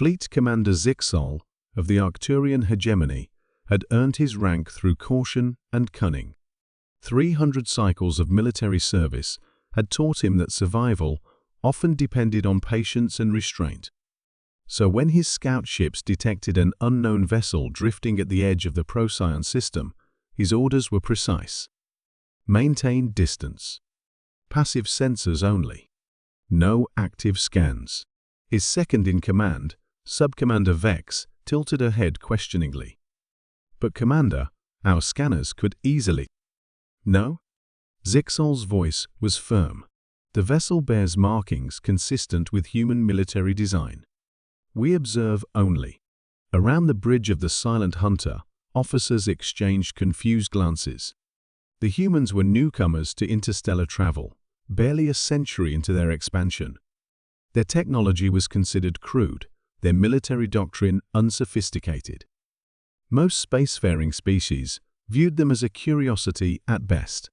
Fleet Commander Zixol of the Arcturian hegemony had earned his rank through caution and cunning. 300 cycles of military service had taught him that survival often depended on patience and restraint. So when his scout ships detected an unknown vessel drifting at the edge of the Procyon system, his orders were precise. Maintain distance. Passive sensors only. No active scans. His second-in-command, Sub-Commander Vex, tilted her head questioningly. But Commander, our scanners could easily… No? Zixol's voice was firm. The vessel bears markings consistent with human military design. We observe only. Around the bridge of the Silent Hunter, officers exchanged confused glances. The humans were newcomers to interstellar travel, barely a century into their expansion. Their technology was considered crude, their military doctrine unsophisticated. Most spacefaring species viewed them as a curiosity at best.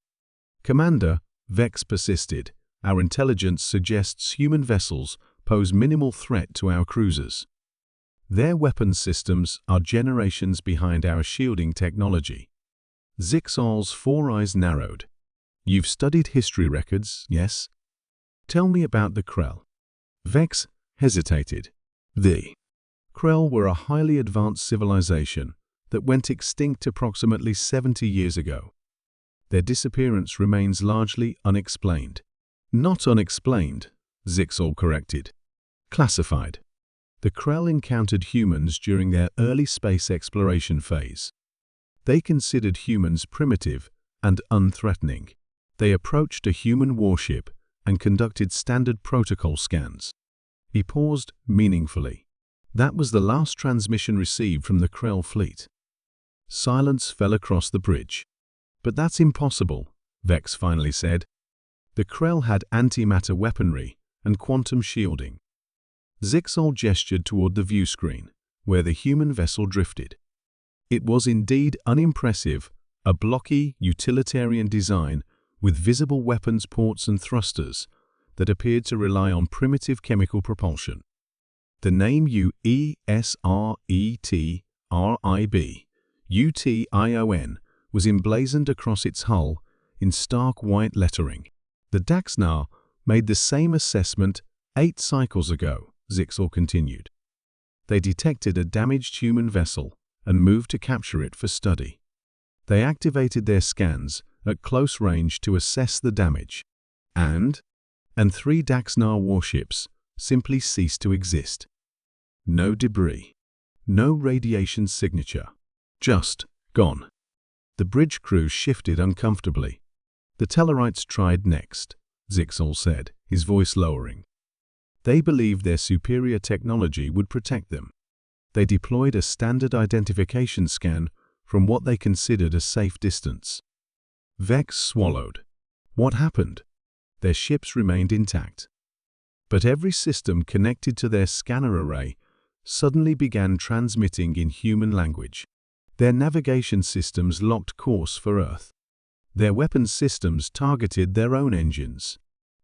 Commander, Vex persisted, our intelligence suggests human vessels pose minimal threat to our cruisers. Their weapons systems are generations behind our shielding technology. Zixol's four eyes narrowed. You've studied history records, yes? Tell me about the Krell. Vex hesitated. The Krell were a highly advanced civilization that went extinct approximately 70 years ago. Their disappearance remains largely unexplained. Not unexplained, Zixol corrected. Classified. The Krell encountered humans during their early space exploration phase. They considered humans primitive and unthreatening. They approached a human warship and conducted standard protocol scans. He paused meaningfully. That was the last transmission received from the Krell fleet. Silence fell across the bridge. But that's impossible, Vex finally said. The Krell had antimatter weaponry and quantum shielding. Zixol gestured toward the view screen, where the human vessel drifted. It was indeed unimpressive, a blocky, utilitarian design with visible weapons ports and thrusters that appeared to rely on primitive chemical propulsion. The name UESRETRIB, was emblazoned across its hull in stark white lettering. The Daxnar made the same assessment 8 cycles ago, Zixol continued. They detected a damaged human vessel and moved to capture it for study. They activated their scans at close range to assess the damage. And 3 Daxnar warships simply ceased to exist. No debris. No radiation signature. Just gone. The bridge crew shifted uncomfortably. The Tellarites tried next, Zixol said, his voice lowering. They believed their superior technology would protect them. They deployed a standard identification scan from what they considered a safe distance. Vex swallowed. What happened? Their ships remained intact. But every system connected to their scanner array suddenly began transmitting in human language. Their navigation systems locked course for Earth. Their weapons systems targeted their own engines.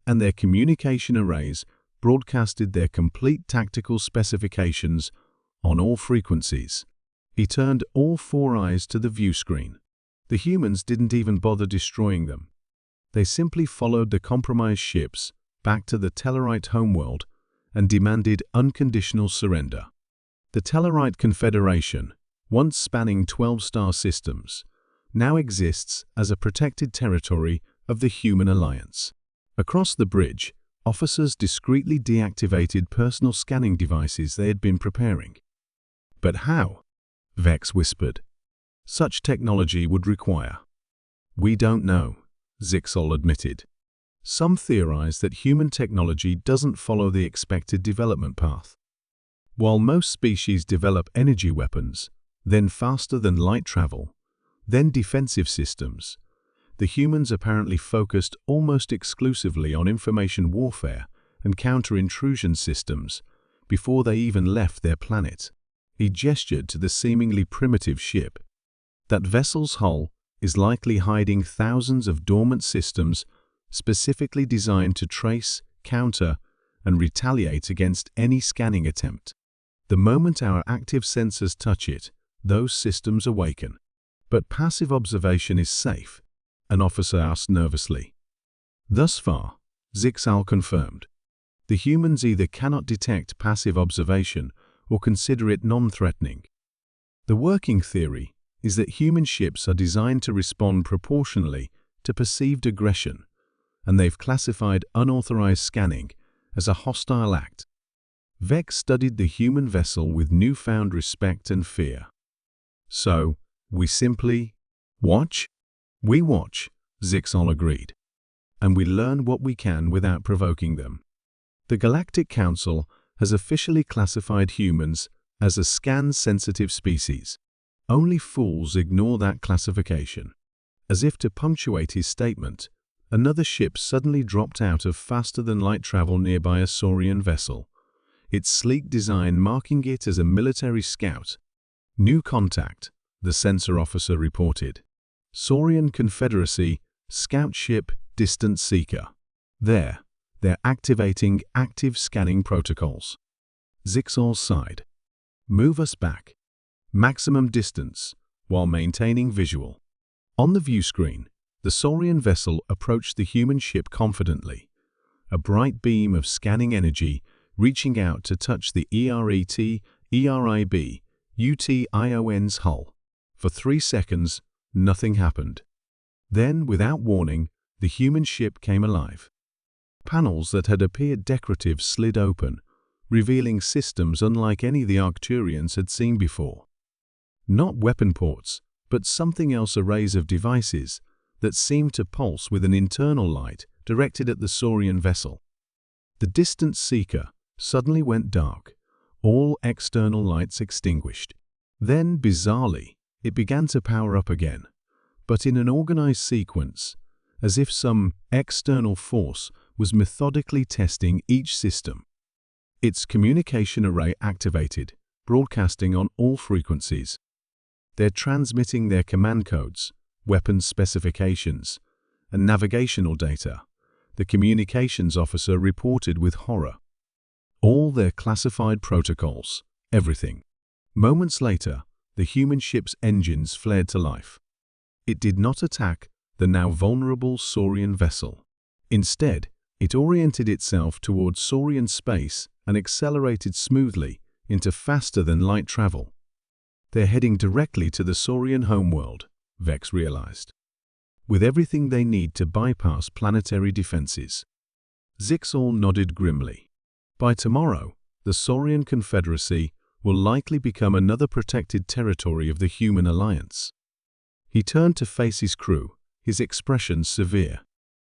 And their communication arrays broadcasted their complete tactical specifications on all frequencies. He turned all 4 eyes to the view screen. The humans didn't even bother destroying them. They simply followed the compromised ships back to the Tellarite homeworld and demanded unconditional surrender. The Tellarite Confederation, once spanning 12 star systems, now exists as a protected territory of the Human Alliance. Across the bridge, officers discreetly deactivated personal scanning devices they had been preparing. But how? Vex whispered. Such technology would require. We don't know, Zixol admitted. Some theorize that human technology doesn't follow the expected development path. While most species develop energy weapons, then faster than light travel, then defensive systems, the humans apparently focused almost exclusively on information warfare and counter-intrusion systems before they even left their planet. He gestured to the seemingly primitive ship. That vessel's hull is likely hiding thousands of dormant systems specifically designed to trace, counter, and retaliate against any scanning attempt. The moment our active sensors touch it, those systems awaken. But passive observation is safe, an officer asked nervously. Thus far, Zixal confirmed. The humans either cannot detect passive observation or consider it non-threatening. The working theory is that human ships are designed to respond proportionally to perceived aggression, and they've classified unauthorized scanning as a hostile act. Vex studied the human vessel with newfound respect and fear. So, we simply watch? We watch, Zixal agreed. And we learn what we can without provoking them. The Galactic Council has officially classified humans as a scan-sensitive species. Only fools ignore that classification. As if to punctuate his statement, another ship suddenly dropped out of faster-than-light travel nearby a Saurian vessel, its sleek design marking it as a military scout. New contact, the sensor officer reported. Saurian Confederacy, scout ship, distant seeker. They're activating active scanning protocols. Zixal sighed. Move us back. Maximum distance, while maintaining visual. On the view screen, the Saurian vessel approached the human ship confidently. A bright beam of scanning energy reaching out to touch the ERIB-UTION's hull. For 3 seconds, nothing happened. Then, without warning, the human ship came alive. Panels that had appeared decorative slid open, revealing systems unlike any the Arcturians had seen before. Not weapon ports, but something else, arrays of devices that seemed to pulse with an internal light directed at the Saurian vessel. The distant seeker suddenly went dark, all external lights extinguished. Then, bizarrely, it began to power up again, but in an organized sequence, as if some external force was methodically testing each system. Its communication array activated, broadcasting on all frequencies. They're transmitting their command codes, weapons specifications, and navigational data, the communications officer reported with horror. All their classified protocols, everything. Moments later, the human ship's engines flared to life. It did not attack the now vulnerable Saurian vessel. Instead, it oriented itself towards Saurian space and accelerated smoothly into faster-than-light travel. They're heading directly to the Saurian homeworld, Vex realized, with everything they need to bypass planetary defenses. Zixal nodded grimly. By tomorrow, the Saurian Confederacy will likely become another protected territory of the human alliance. He turned to face his crew, his expression severe.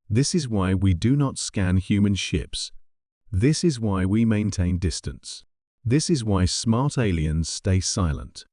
This is why we do not scan human ships. This is why we maintain distance. This is why smart aliens stay silent.